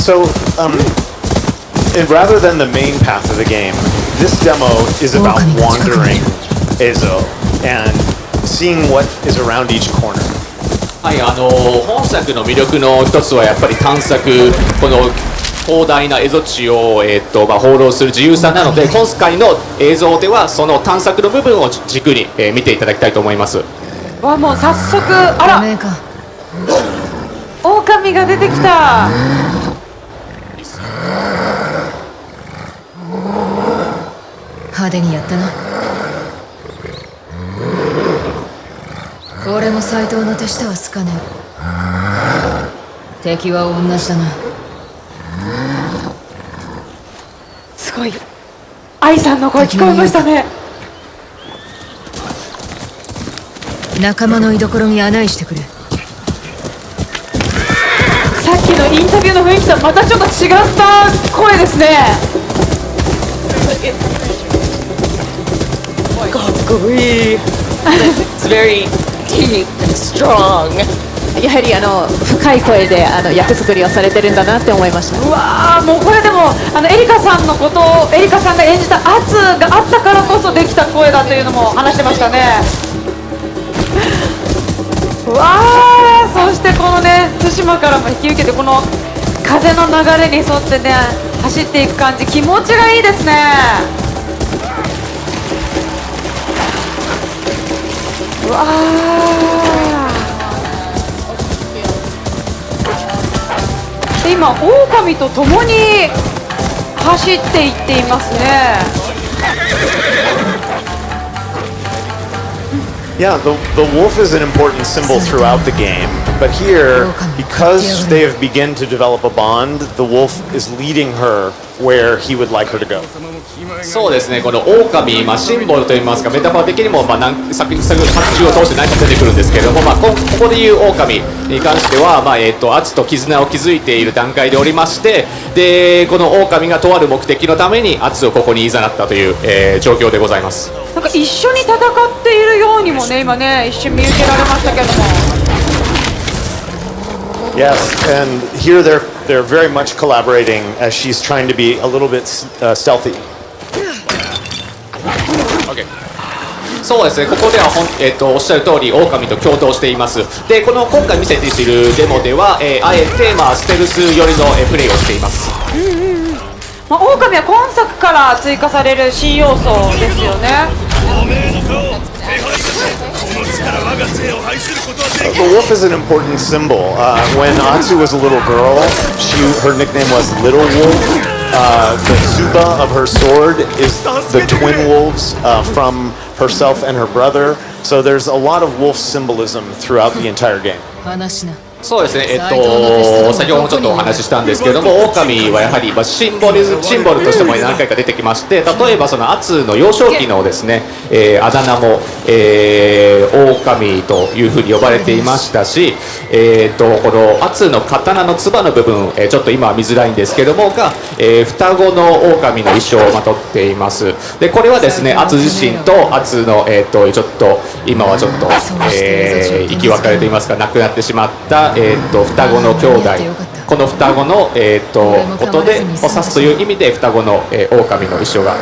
So, rather than the main path of the game, this demo is about wandering Ezo and seeing what is around each corner. はい、本作の魅力の一つはやっぱり探索、この広大な蝦夷地を、放浪する自由さなので、今回の映像ではその探索の部分を軸に、見ていただきたいと思います。わ、もう早速、あら、狼が出てきた。派手にやったな。俺も斎藤の手下は好かねえ。敵は同じだな。すごい、愛さんの声聞こえましたね。仲間の居所に案内してくれ。さっきのインタビューの雰囲気とまたちょっと違った声ですね。かっこいい。It's very deep and strong. やはり深い声で役作りをされてるんだなって思いました。うわー、もうこれでもエリカさんのことをエリカさんが演じた圧があったからこそできた声だというのも話してましたね。うわー、そしてこのね対馬からも引き受けてこの風の流れに沿ってね走っていく感じ、気持ちがいいですね。うわー、で今狼と共に走っていっていますね。Yeah, the wolf is an important symbol throughout the game, but here, because they have begun to develop a bond, the wolf is leading her where he would like her to go. そうですね、この狼、シンボルといいますか、メタファー的にも、作中を通して何か出てくるんですけれども、ここでいう狼に関しては、圧と絆を築いている段階でおりまして、でこの狼がとある目的のために圧をここに誘ったという、状況でございます。なんか一緒に戦っているようにもね、今ね一瞬見受けられましたけども。Yes, and here they're very much collaborating as she's trying to be a little bit stealthy. そうですね、ここではおっしゃる通り狼と共闘しています。でこの今回見せているデモでは、あえて、ステルス寄りの、プレイをしています。狼は今作から追加される新要素ですよね。The wolf is an important symbol. When Atsu was a little girl, her nickname was Little Wolf. The tsuba of her sword is the twin wolves from herself and her brother. So there's a lot of wolf symbolism throughout the entire game. そうですね、先ほどもちょっとお話ししたんですけれども、狼はやはり、シンボルとしても何回か出てきまして、例えばその圧の幼少期のですね、あだ名も、狼というふうに呼ばれていましたし、この圧の刀のつばの部分、ちょっと今は見づらいんですけどもが、双子の狼の衣装をまとっています。でこれはですね、圧自身と圧の、ちょっと今はちょっと、生き別れといいますか亡くなってしまった双子の兄弟、この双子の、ことでを指すという意味で双子の、狼の衣装が、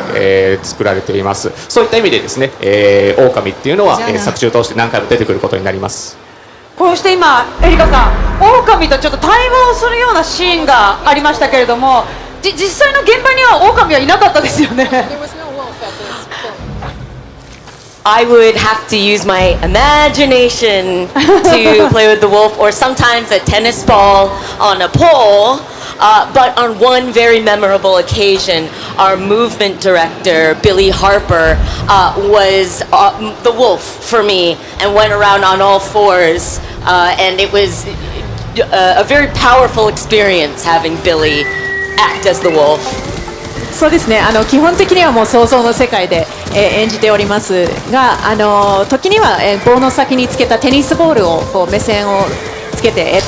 作られています。そういった意味でですね、狼っていうのは、作中を通して何回も出てくることになります。こうして今エリカさん、狼とちょっと対話をするようなシーンがありましたけれども、実際の現場には狼はいなかったですよね。I would have to use my imagination to play with the wolf, or sometimes a tennis ball on a pole. But on one very memorable occasion, our movement director, Billy Harper, was the wolf for me and went around on all fours. And it was a very powerful experience having Billy act as the wolf. そうですね、基本的にはもう想像の世界で、演じておりますが、時には、棒の先につけたテニスボールをこう目線をつけて、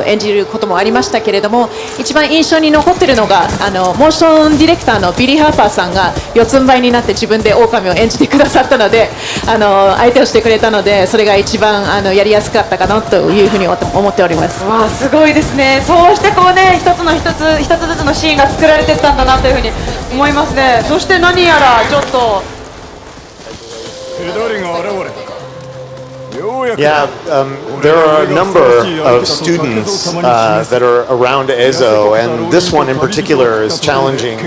演じることもありましたけれども、一番印象に残っているのがモーションディレクターのビリー・ハーパーさんが四つん這いになって自分で狼を演じてくださったので、相手をしてくれたので、それが一番やりやすかったかなというふうに思っております。わあ、すごいですね。そうしてこうね、一つずつのシーンが作られていったんだなというふうに思いますね。そして何やらちょっとYeah, there are a number of students that are around Ezo, and this one in particular is challenging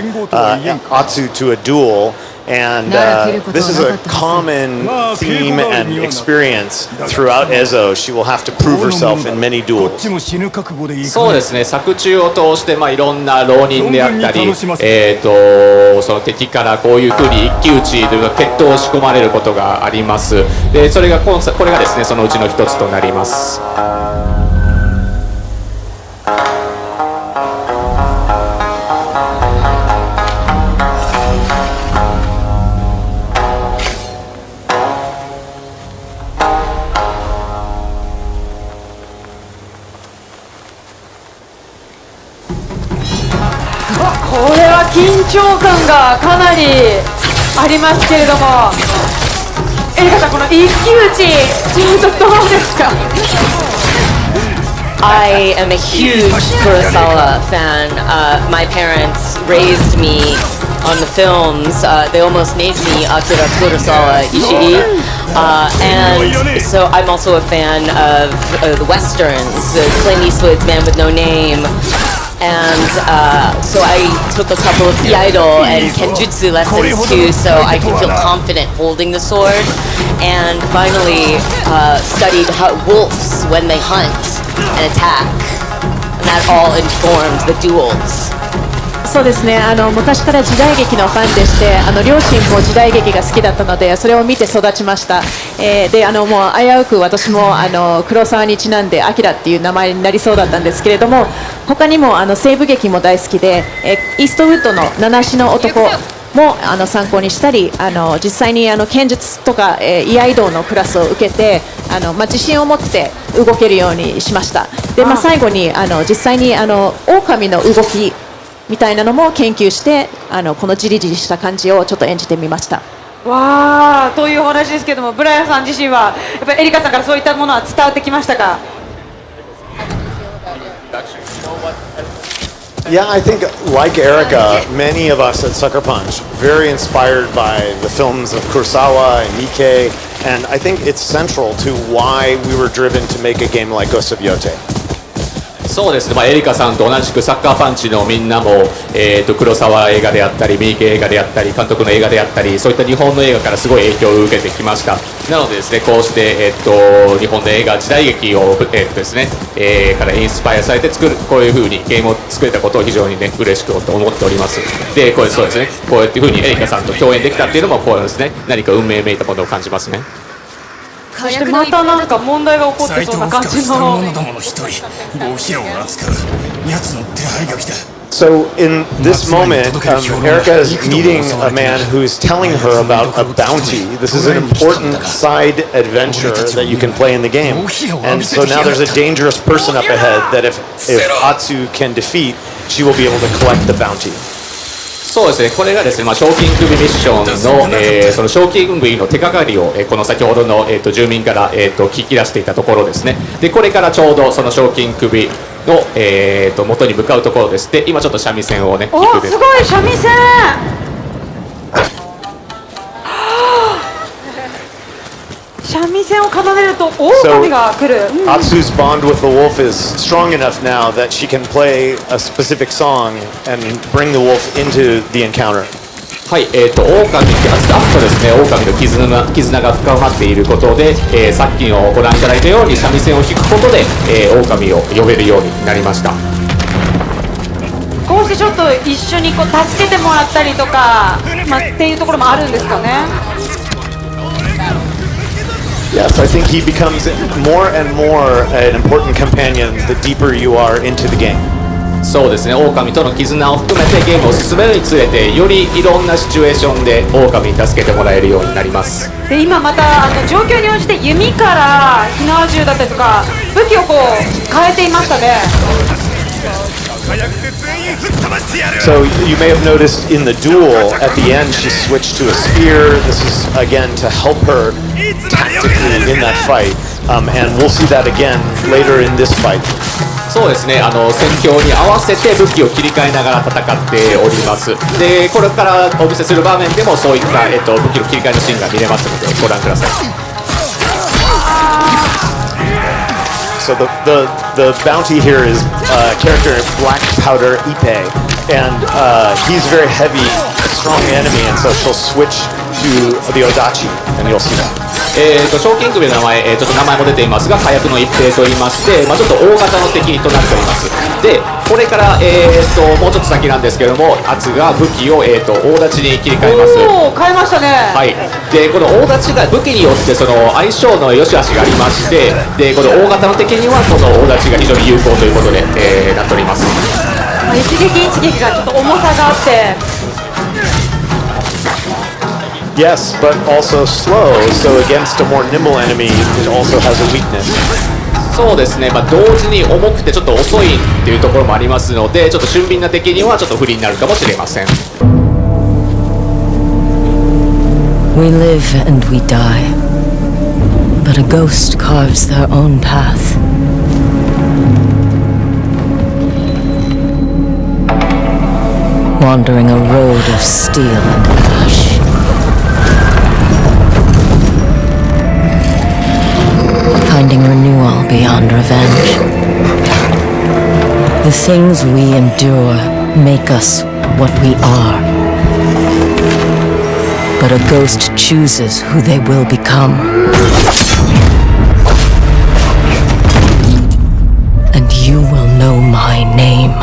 Atsu to a duel. And this is a common theme and experience throughout Ezo. She will have to prove herself in many duels. そうですね、作中を通して、いろんな浪人であったり、その敵からこういうふうに一騎打ちという決闘を仕込まれることがあります。でそれがこれがですね、そのうちの一つとなります。これは緊張感がかなりありますけれども、エリカさん、この一騎打ち、ちょっとどうですかI am a huge Kurosawa fan. My parents raised me on the films. They almost named me Akira Kurosawa Ishii. And so I'm also a fan of the westerns, Clint Eastwood's Man with No Name. And so I took a couple of Iaido and Kenjutsu lessons too, so I can feel confident holding the sword. And finally studied wolves when they hunt and attack. And that all informed the duels. そうですね、昔から時代劇のファンでして、両親も時代劇が好きだったので、それを見て育ちました。でもう危うく私も黒沢にちなんでアキラっていう名前になりそうだったんですけれども、他にも西部劇も大好きで、イーストウッドの七足の男も参考にしたり、実際に剣術とか居合道のクラスを受けて自信を持って動けるようにしました。で、最後に実際に狼の動きみたいなのも研究して、このジリジリした感じをちょっと演じてみました。わーというお話ですけども、ブライアンさん自身はやっぱりエリカさんからそういったものは伝わってきましたか？ Yeah, I think, like Erica, many of us at Sucker Punch, very inspired by the films of Kurosawa and Nikkei, and I think it's central to why we were driven to make a game like Ghost of Yotei. そうですね、エリカさんと同じくサッカーパンチのみんなも、黒沢映画であったり、三池映画であったり、監督の映画であったり、そういった日本の映画からすごい影響を受けてきました。なのでですね、こうして、日本の映画時代劇を、ですね、からインスパイアされてこういう風にゲームを作れたことを非常にね嬉しく思っております。で、これそうですね、こうやっていう風にエリカさんと共演できたっていうのもこうですね、何か運命めいたものを感じますね。そしてまたなんか問題が起こってそうな感じの。 So in this moment, Erica is meeting a man who's telling her about a bounty. This is an important side adventure that you can play in the game. And so now there's a dangerous person up ahead that if Atsu can defeat, she will be able to collect the bounty. そうですね、これがですね、賞金首ミッションの、その賞金首の手がかりを、この先ほどの、住民から、聞き出していたところですね。で、これからちょうどその賞金首の、元に向かうところです。で、今ちょっと三味線をね、おー、すごい三味線。三味線を奏でると狼が来る。Atsu's bond with the wolf is strong enough now that she can play a specific song and bring the wolf into the encounter. はい、狼とですね、狼の絆が深まっていることで、さっきのご覧いただいたように三味線を弾くことで、狼を呼べるようになりました。こうしてちょっと一緒にこう助けてもらったりとか、っていうところもあるんですかね。 Yes, I think he becomes more and more an important companion the deeper you are into the game. そうですね、狼との絆を含めてゲームを進めるにつれてよりいろんなシチュエーションで狼に助けてもらえるようになります。で今また状況に応じて弓から火縄銃だったりとか武器をこう変えていましたね。 So you may have noticed in the duel at the end she switched to a spear. This is again to help her tactically in that fight, and we'll see that again later in this fight. そうですね、戦況に合わせて武器を切り替えながら戦っております。でこれからお見せする場面でもそういった、武器の切り替えのシーンが見れますのでご覧ください。 So the bounty here is character Black Powder Ipe, and he's very heavy, a strong enemy, and so she'll switch to the ōdachi, and you'll see that. 賞金首の名前、ちょっと名前も出ていますが火薬の一平と言いまして、ちょっと大型の敵となっております。でこれから、もうちょっと先なんですけどもアツが武器を、大立ちに切り替えます。おお変えましたね。はい、でこの大立ちが武器によってその相性の良し悪しがありまして、でこの大型の敵にはこの大立ちが非常に有効ということで、なっております。一撃一撃がちょっと重さがあって。 Yes, but also slow, so against a more nimble enemy, it also has a weakness. そうですね、同時に重くてちょっと遅いっていうところもありますので、ちょっと俊敏な敵にはちょっと不利になるかもしれません。 We live and we die, but a ghost carves their own path. Wandering a road of steel and ash. Finding renewal beyond revenge. The things we endure make us what we are. But a ghost chooses who they will become. And you will know my name.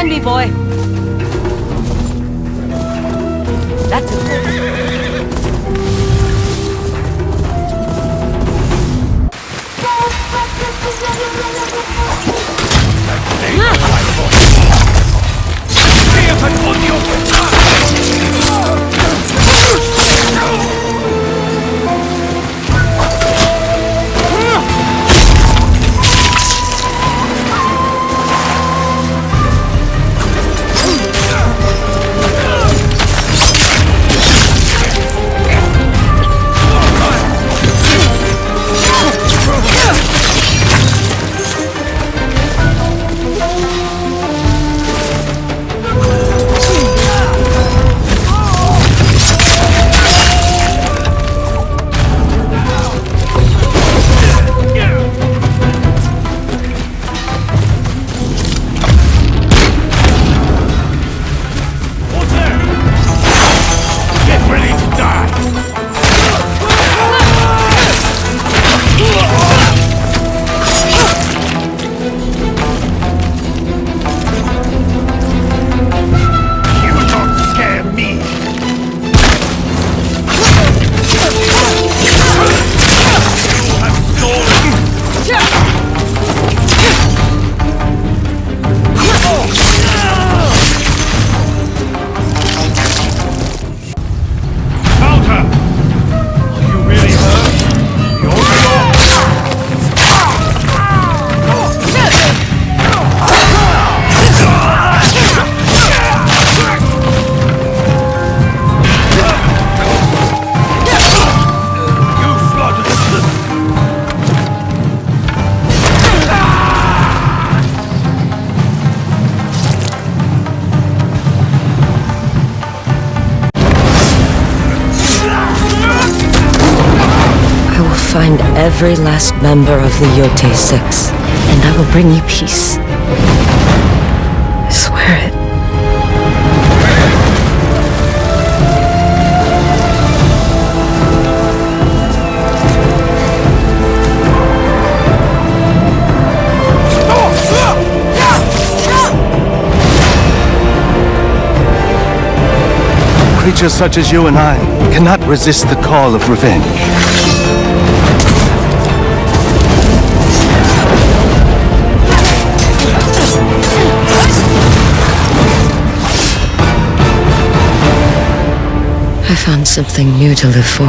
behind me, boy. That's it. Find every last member of the Yotei 6, and I will bring you peace. I swear it. Creatures such as you and I cannot resist the call of revenge. I found something new to live for.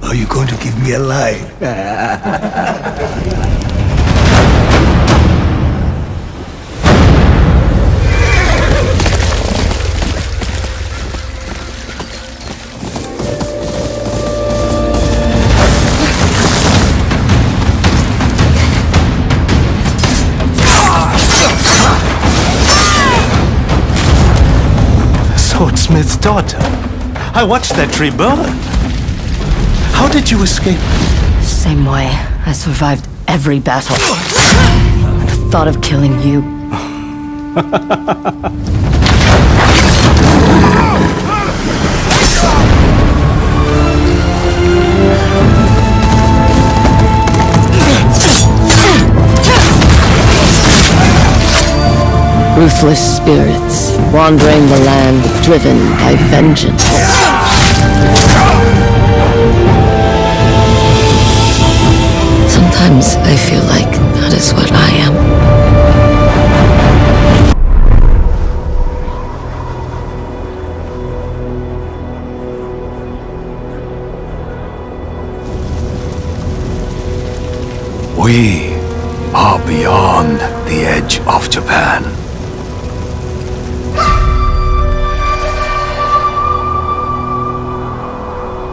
Are you going to give me a line? Swordsmith's daughter. I watched that tree burn. How did you escape? Same way I survived every battle. The thought of killing you. Ruthless spirits wandering the land, driven by vengeance. Sometimes I feel like that is what I am. We are beyond the edge of Japan.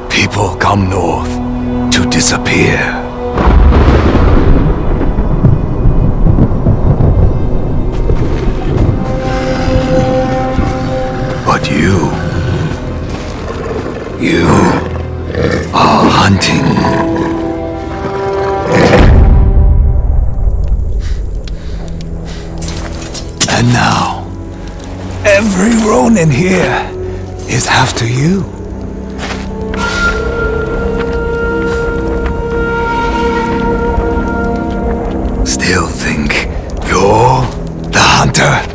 People come north to disappear. But you are hunting. And now, every Ronin here is after you. Still think you're the hunter?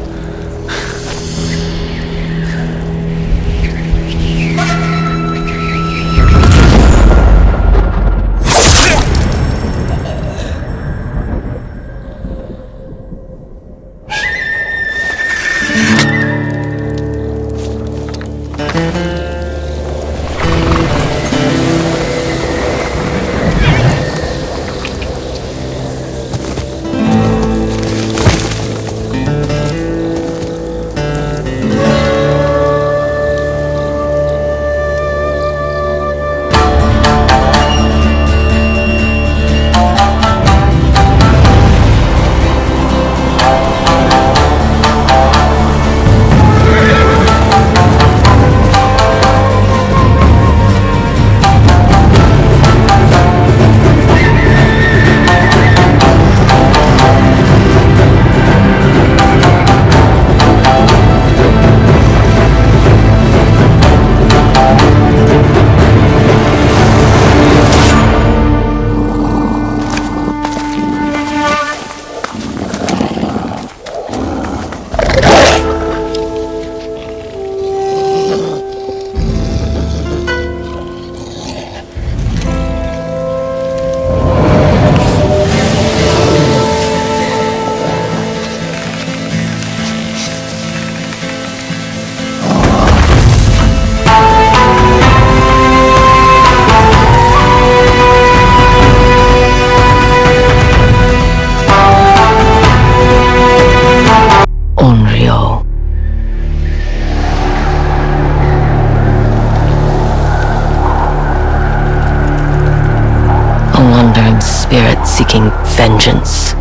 Spirit seeking vengeance.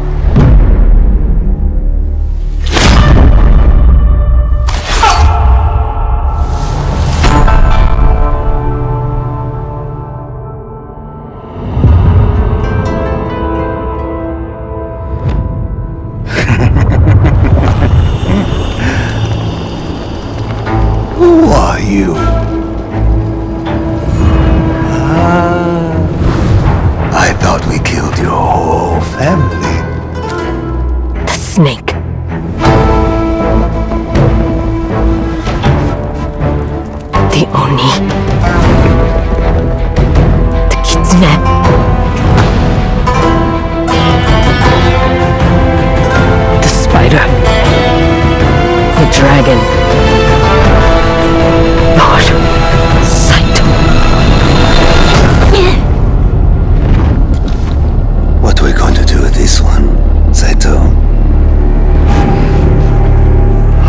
Who are you? I thought we killed your whole family. The snake. The Oni. The Kitsune. The spider. The dragon. Lord, Saito. What are we going to do with this one, Saito?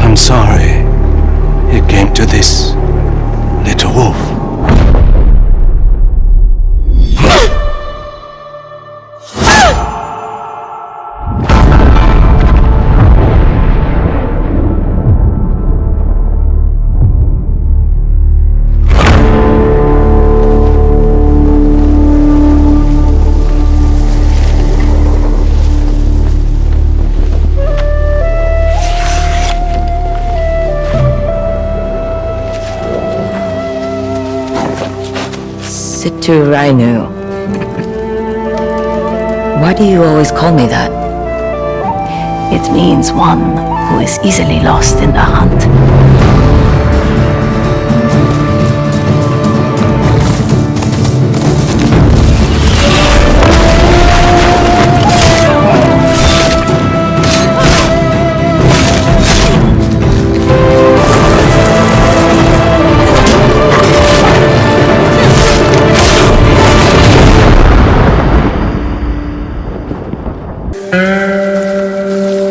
I'm sorry it came to this, little wolf. to Rainu. Why do you always call me that? It means one who is easily lost in the hunt.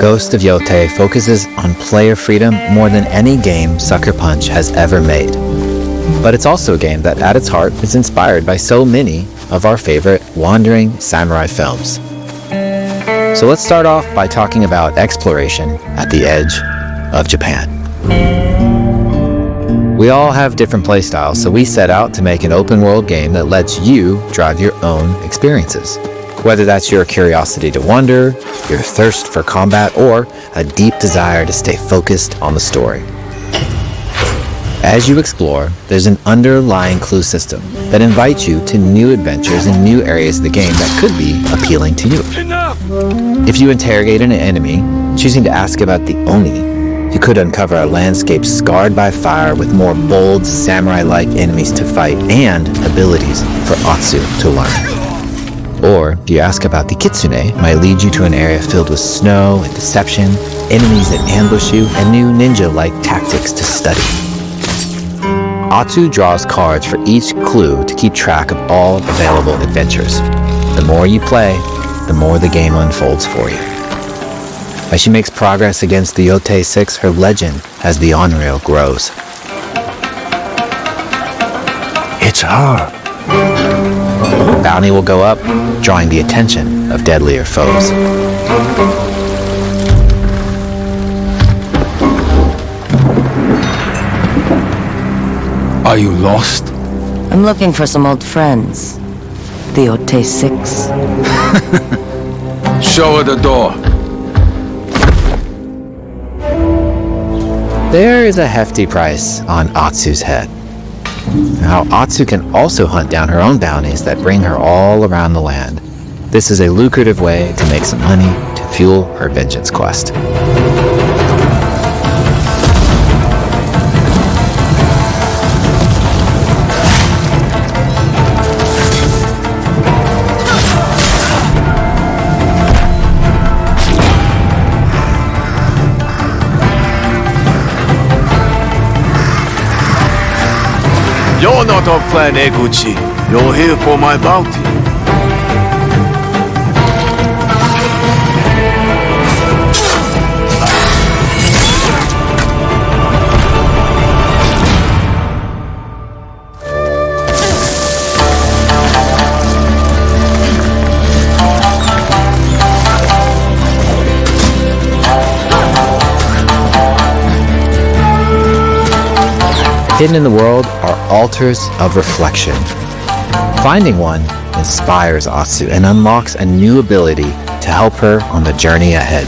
Ghost of Yotei focuses on player freedom more than any game Sucker Punch has ever made. But it's also a game that at its heart is inspired by so many of our favorite wandering samurai films. So let's start off by talking about exploration at the edge of Japan. We all have different playstyles, so we set out to make an open world game that lets you drive your own experiences. Whether that's your curiosity to wonder, your thirst for combat, or a deep desire to stay focused on the story. As you explore, there's an underlying clue system that invites you to new adventures in new areas of the game that could be appealing to you. If you interrogate an enemy, choosing to ask about the Oni, you could uncover a landscape scarred by fire with more bold, samurai-like enemies to fight and abilities for Atsu to learn. Or, if you ask about the Kitsune, might lead you to an area filled with snow and deception, enemies that ambush you, and new ninja-like tactics to study. Atsu draws cards for each clue to keep track of all available adventures. The more you play, the more the game unfolds for you. As she makes progress against the Yotei 6, her legend as the on-rail grows. It's her. Bounty will go up, drawing the attention of deadlier foes. Are you lost? I'm looking for some old friends. The Yotei 6. Show her the door. There is a hefty price on Atsu's head. Now, Atsu can also hunt down her own bounties that bring her all around the land. This is a lucrative way to make some money to fuel her vengeance quest. You're not of Clan Eguchi. You're here for my bounty. Hidden in the world are altars of reflection. Finding one inspires Atsu and unlocks a new ability to help her on the journey ahead.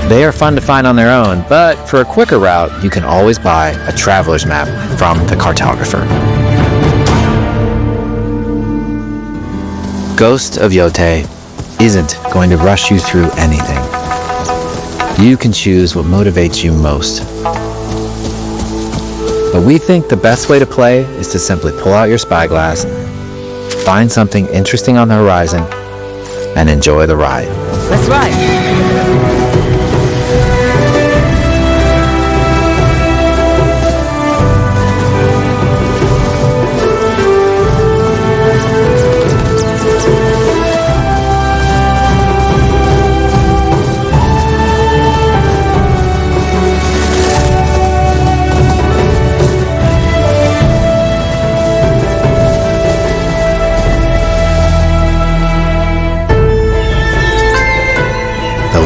They are fun to find on their own, but for a quicker route, you can always buy a traveler's map from the cartographer. Ghost of Yotei isn't going to rush you through anything. You can choose what motivates you most. But we think the best way to play is to simply pull out your spyglass, find something interesting on the horizon, and enjoy the ride. Let's ride.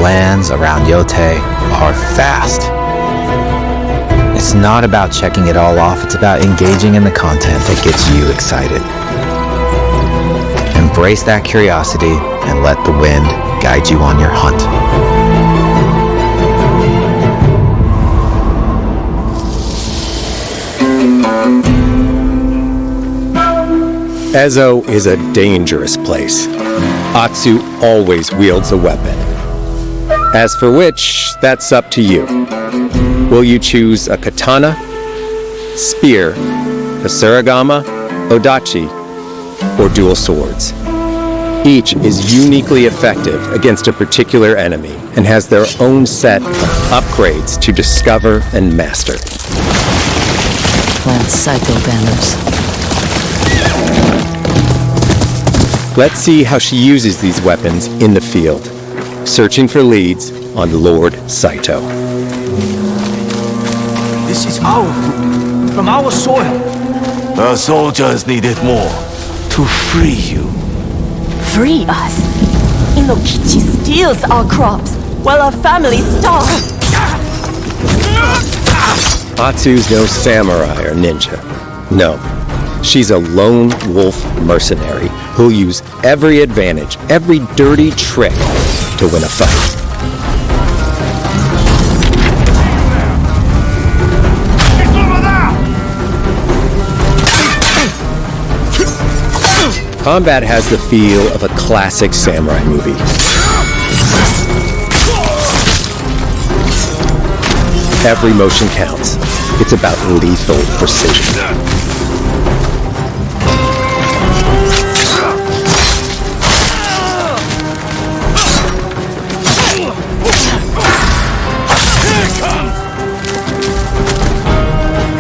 Lands around Yotei are fast. It's not about checking it all off, it's about engaging in the content that gets you excited. Embrace that curiosity and let the wind guide you on your hunt. Ezo is a dangerous place. Atsu always wields a weapon. As for which, that's up to you. Will you choose a katana, spear, kusarigama, ōdachi, or dual swords? Each is uniquely effective against a particular enemy and has their own set of upgrades to discover and master. Plant Saito banners. Let's see how she uses these weapons in the field, searching for leads on Lord Saito. This is our food, from our soil. The soldiers needed more to free you. Free us? Inokichi steals our crops while our families starve. Atsu's no samurai or ninja. No, she's a lone wolf mercenary who'll use every advantage, every dirty trick to win a fight. Combat has the feel of a classic samurai movie. Every motion counts. It's about lethal precision.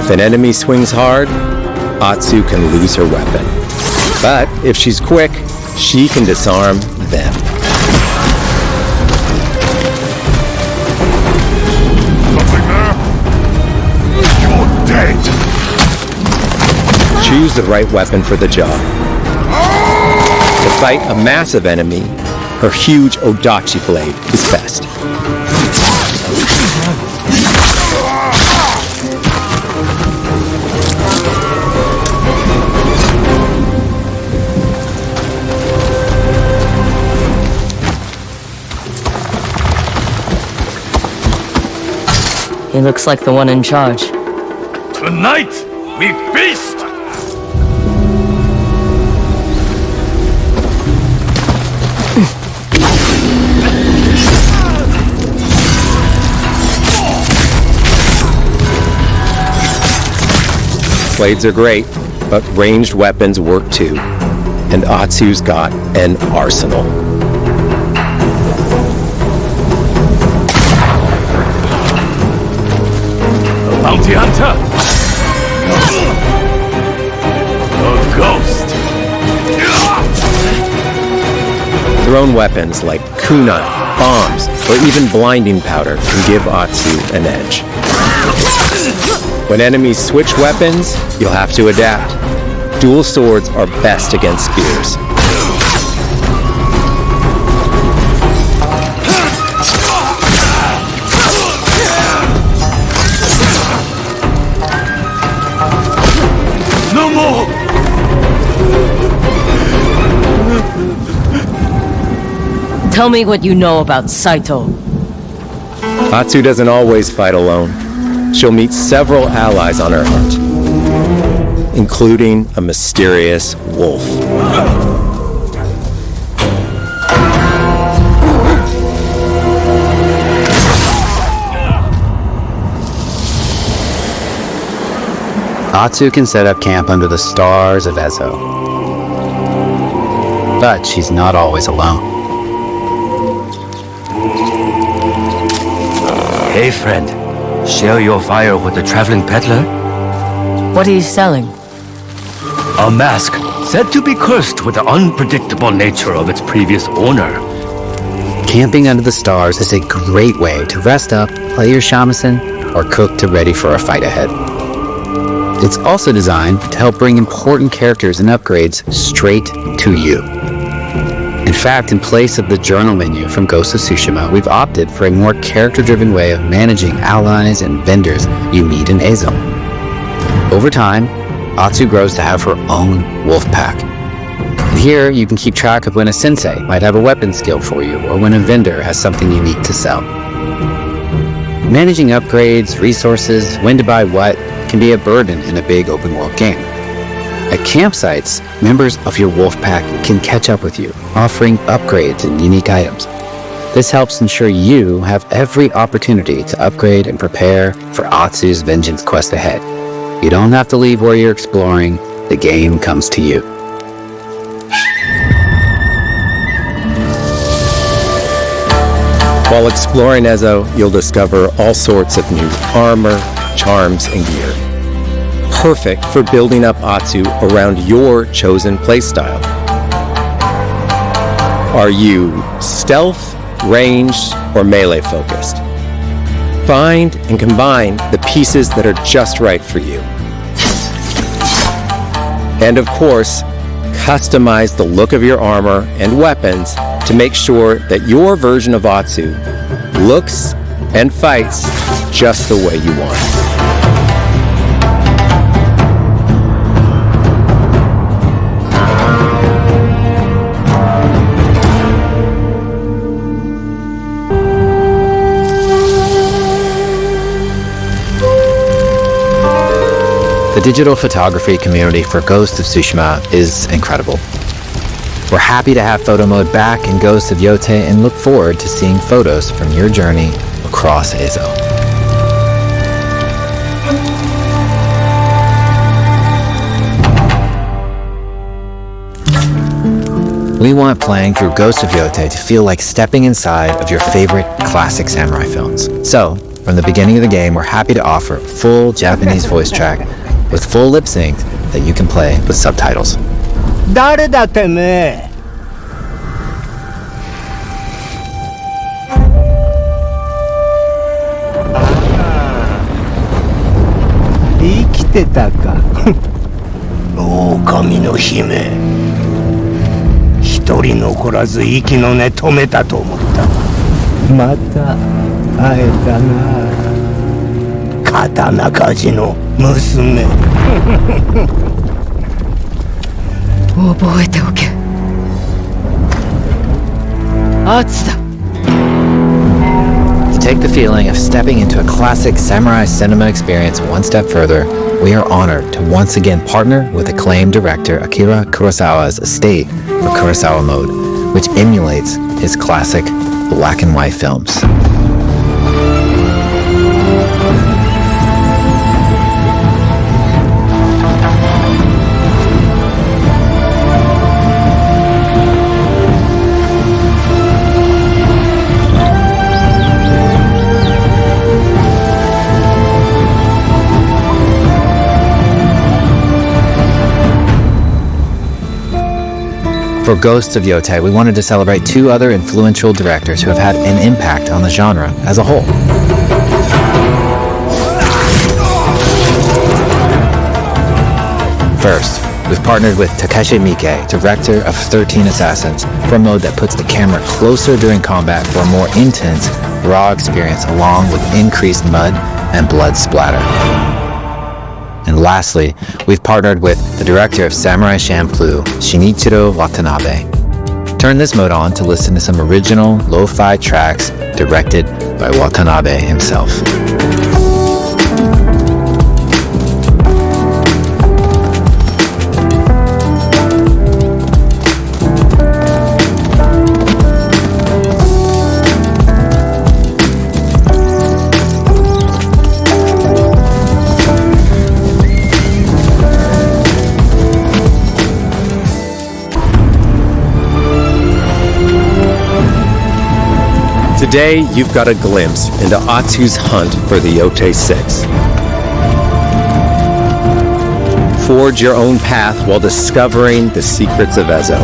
If an enemy swings hard, Atsu can lose her weapon. But if she's quick, she can disarm them. Something there? You're dead! Choose the right weapon for the job. To fight a massive enemy, her huge ōdachi blade is best. He looks like the one in charge. Tonight, we feast! Blades are great, but ranged weapons work too. And Atsu's got an arsenal. Bounty hunter! A ghost! Thrown weapons like kunai, bombs, or even blinding powder can give Atsu an edge. When enemies switch weapons, you'll have to adapt. Dual swords are best against spears. No more! Tell me what you know about Saito. Atsu doesn't always fight alone. She'll meet several allies on her hunt, including a mysterious wolf. Atsu can set up camp under the stars of Ezo. But she's not always alone. Hey, friend. Share your fire with the traveling peddler? What are you selling? A mask said to be cursed with the unpredictable nature of its previous owner. Camping under the stars is a great way to rest up, play your shamisen, or cook to ready for a fight ahead. It's also designed to help bring important characters and upgrades straight to you. In fact, in place of the journal menu from Ghost of Tsushima, we've opted for a more character-driven way of managing allies and vendors you meet in Ezo. Over time, Atsu grows to have her own wolf pack. And here, you can keep track of when a sensei might have a weapon skill for you, or when a vendor has something unique to sell. Managing upgrades, resources, when to buy what, can be a burden in a big open-world game. At campsites, members of your wolf pack can catch up with you, offering upgrades and unique items. This helps ensure you have every opportunity to upgrade and prepare for Atsu's vengeance quest ahead. You don't have to leave where you're exploring, the game comes to you. While exploring Ezo, you'll discover all sorts of new armor, charms, and gear. Perfect for building up Atsu around your chosen playstyle. Are you stealth, ranged, or melee focused? Find and combine the pieces that are just right for you. And of course, customize the look of your armor and weapons to make sure that your version of Atsu looks and fights just the way you want. The digital photography community for Ghost of Tsushima is incredible. We're happy to have photo mode back in Ghost of Yotei and look forward to seeing photos from your journey across Ezo. We want playing through Ghost of Yotei to feel like stepping inside of your favorite classic samurai films. So, from the beginning of the game, we're happy to offer a full Japanese voice track with full lip sync that you can play with subtitles. 誰だてめえ。生きてたか。狼の姫。一人残らず息の根止めたと思った。また会えたな。刀鍛冶の娘。覚えておけ。Atsuだ。To take the feeling of stepping into a classic samurai cinema experience one step further, we are honored to once again partner with acclaimed director Akira Kurosawa's estate for Kurosawa Mode, which emulates his classic black and white films. For Ghost of Yotei, we wanted to celebrate two other influential directors who have had an impact on the genre as a whole. First, we've partnered with Takeshi Miike, director of 13 Assassins, for a mode that puts the camera closer during combat for a more intense, raw experience along with increased mud and blood splatter. And lastly, we've partnered with the director of Samurai Champloo, Shinichiro Watanabe. Turn this mode on to listen to some original lo-fi tracks directed by Watanabe himself. Today, you've got a glimpse into Atsu's hunt for the Yotei 6. Forge your own path while discovering the secrets of Ezo.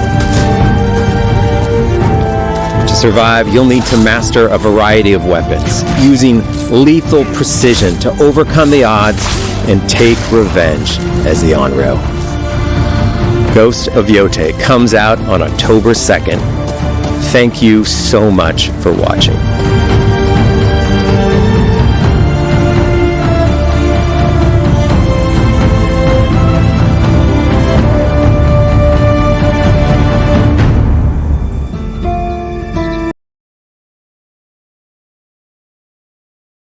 To survive, you'll need to master a variety of weapons, using lethal precision to overcome the odds and take revenge as the Onryo. Ghost of Yotei comes out on October 2nd. Thank you so much for watching.